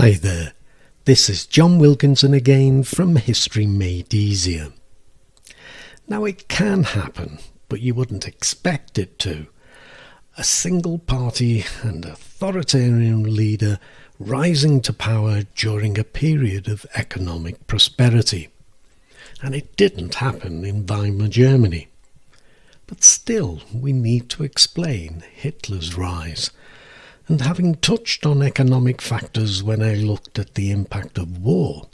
Hi there, this is John Wilkinson again from History Made Easier. Now it can happen, but you wouldn't expect it to. A single party and authoritarian leader rising to power during a period of economic prosperity. And it didn't happen in Weimar Germany. But still, we need to explain Hitler's rise. And having touched on economic factors when I looked at the impact of war,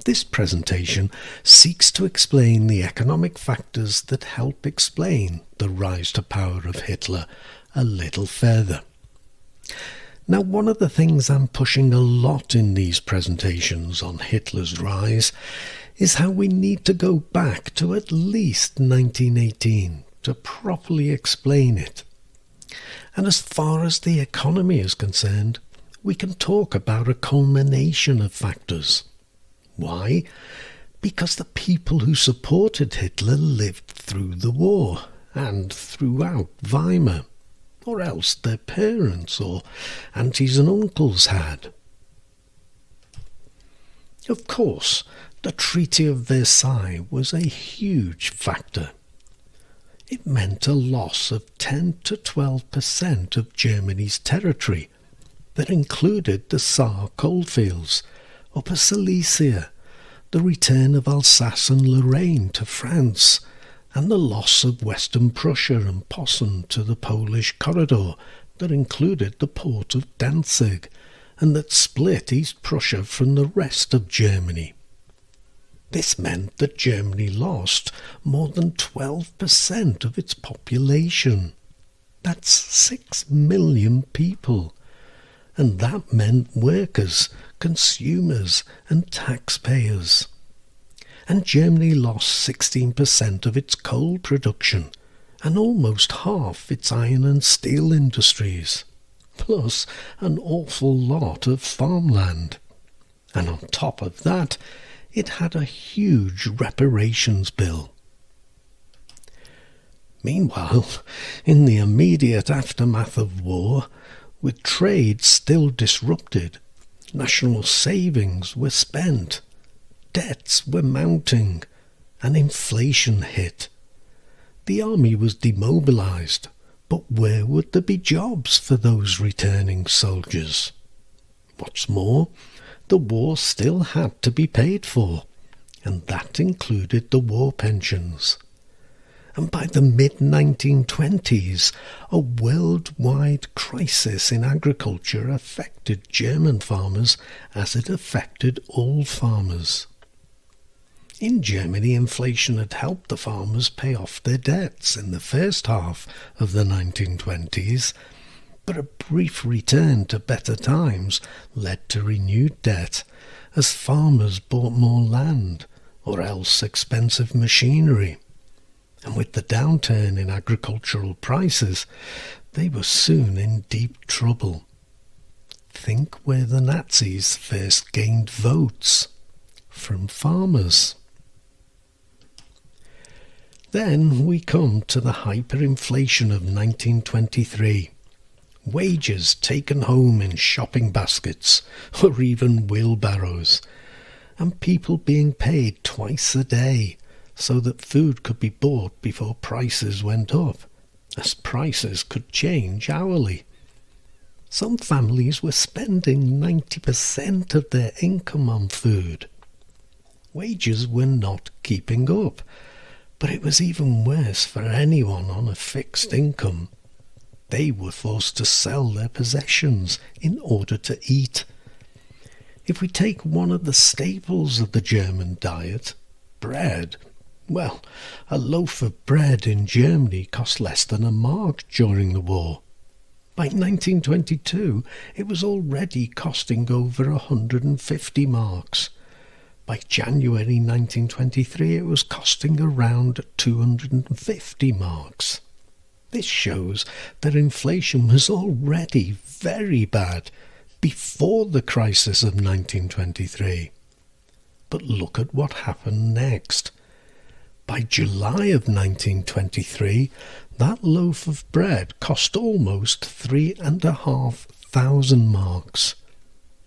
this presentation seeks to explain the economic factors that help explain the rise to power of Hitler a little further. Now, one of the things I'm pushing a lot in these presentations on Hitler's rise is how we need to go back to at least 1918 to properly explain it. And as far as the economy is concerned, we can talk about a culmination of factors. Why? Because the people who supported Hitler lived through the war and throughout Weimar, or else their parents or aunties and uncles had. Of course, the Treaty of Versailles was a huge factor. It meant a loss of 10 to 12% of Germany's territory that included the Saar coalfields, Upper Silesia, the return of Alsace and Lorraine to France, and the loss of Western Prussia and Posen to the Polish corridor that included the port of Danzig and that split East Prussia from the rest of Germany. This meant that Germany lost more than 12% of its population. That's 6 million people. And that meant workers, consumers and taxpayers. And Germany lost 16% of its coal production and almost half its iron and steel industries, plus an awful lot of farmland. And on top of that, it had a huge reparations bill. Meanwhile, in the immediate aftermath of war, with trade still disrupted, national savings were spent, debts were mounting, and inflation hit. The army was demobilized, but where would there be jobs for those returning soldiers? What's more, the war still had to be paid for, and that included the war pensions. And by the mid-1920s, a worldwide crisis in agriculture affected German farmers as it affected all farmers. In Germany, inflation had helped the farmers pay off their debts in the first half of the 1920s, but a brief return to better times led to renewed debt as farmers bought more land or else expensive machinery. And with the downturn in agricultural prices, they were soon in deep trouble. Think where the Nazis first gained votes: from farmers. Then we come to the hyperinflation of 1923. Wages taken home in shopping baskets or even wheelbarrows, and people being paid twice a day so that food could be bought before prices went up, as prices could change hourly. Some families were spending 90% of their income on food. Wages were not keeping up, but it was even worse for anyone on a fixed income. They were forced to sell their possessions in order to eat. If we take one of the staples of the German diet, bread, well, a loaf of bread in Germany cost less than a mark during the war. By 1922, it was already costing over 150 marks. By January 1923, it was costing around 250 marks. This shows that inflation was already very bad before the crisis of 1923. But look at what happened next. By July of 1923, that loaf of bread cost almost 3,500 marks.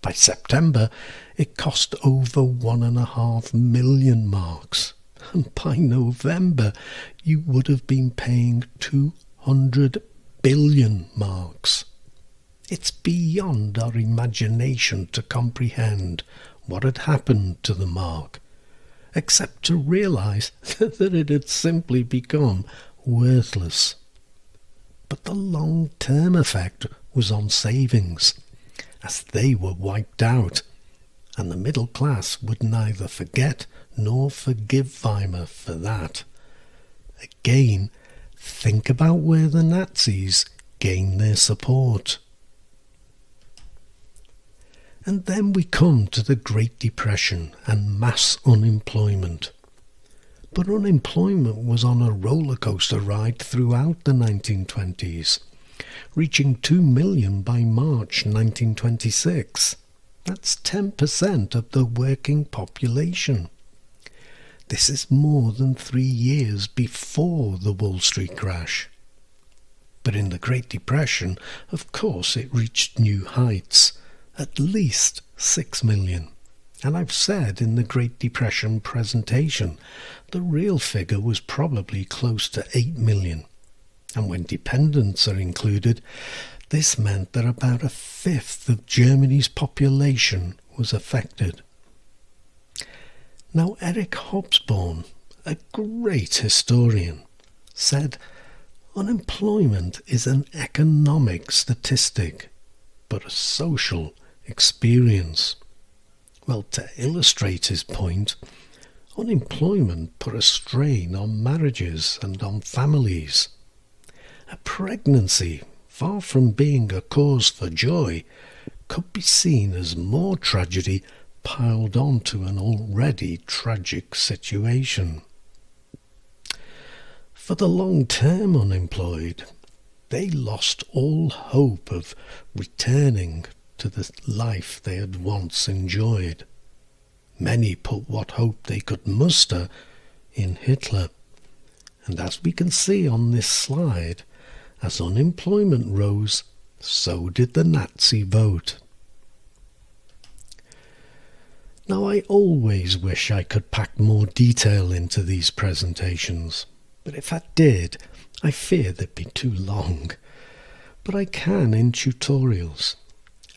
By September, it cost over 1.5 million marks. And by November, you would have been paying 200 billion marks. It's beyond our imagination to comprehend what had happened to the mark, except to realise that it had simply become worthless. But the long-term effect was on savings, as they were wiped out, and the middle class would neither forget nor forgive Weimar for that. Again, think about where the Nazis gained their support. And then we come to the Great Depression and mass unemployment. But unemployment was on a roller coaster ride throughout the 1920s, reaching 2 million by March 1926. That's 10% of the working population. This is more than 3 years before the Wall Street crash. But in the Great Depression, of course, it reached new heights, at least 6 million. And I've said in the Great Depression presentation, the real figure was probably close to 8 million. And when dependents are included, this meant that about 1/5 of Germany's population was affected. Now, Eric Hobsbawm, a great historian, said, "Unemployment is an economic statistic, but a social experience." Well, to illustrate his point, unemployment put a strain on marriages and on families. A pregnancy, far from being a cause for joy, could be seen as more tragedy piled onto an already tragic situation. For the long-term unemployed, they lost all hope of returning to the life they had once enjoyed. Many put what hope they could muster in Hitler. And as we can see on this slide, as unemployment rose, so did the Nazi vote. Now, I always wish I could pack more detail into these presentations, but if I did, I fear they'd be too long. But I can in tutorials.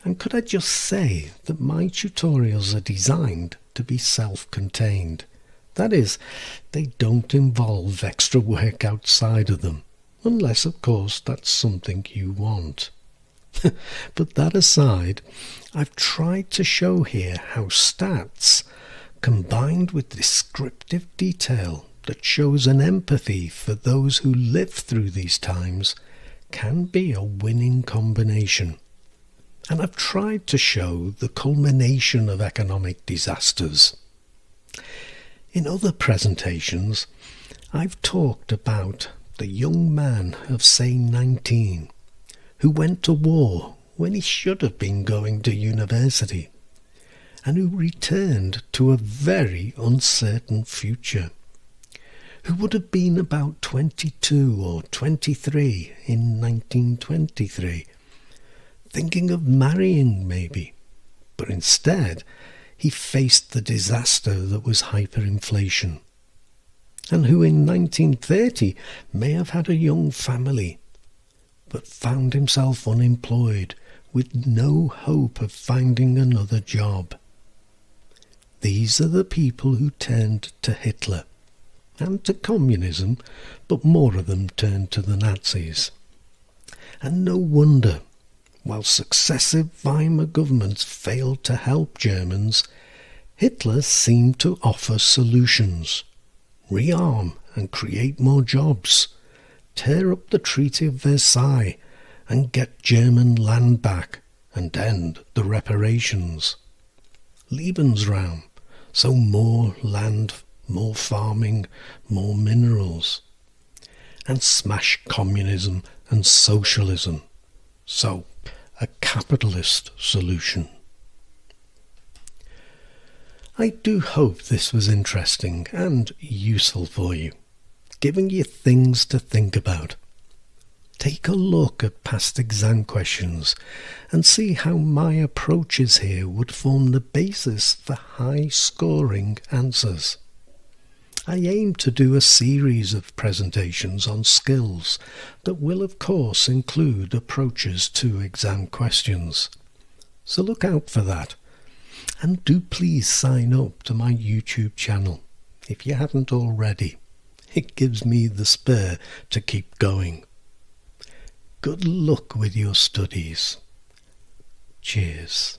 And could I just say that my tutorials are designed to be self-contained. That is, they don't involve extra work outside of them, unless, of course, that's something you want. But that aside, I've tried to show here how stats, combined with descriptive detail that shows an empathy for those who live through these times, can be a winning combination. And I've tried to show the culmination of economic disasters. In other presentations, I've talked about the young man of, say, 19, who went to war when he should have been going to university, and who returned to a very uncertain future, who would have been about 22 or 23 in 1923, thinking of marrying maybe, but instead he faced the disaster that was hyperinflation, and who in 1930 may have had a young family, but found himself unemployed with no hope of finding another job. These are the people who turned to Hitler and to communism, but more of them turned to the Nazis. And no wonder. While successive Weimar governments failed to help Germans, Hitler seemed to offer solutions. Rearm and create more jobs. Tear up the Treaty of Versailles and get German land back and end the reparations. Lebensraum, so more land, more farming, more minerals. And smash communism and socialism. So, a capitalist solution. I do hope this was interesting and useful for you, giving you things to think about. Take a look at past exam questions and see how my approaches here would form the basis for high-scoring answers. I aim to do a series of presentations on skills that will of course include approaches to exam questions. So look out for that. And do please sign up to my YouTube channel if you haven't already. It gives me the spur to keep going. Good luck with your studies. Cheers.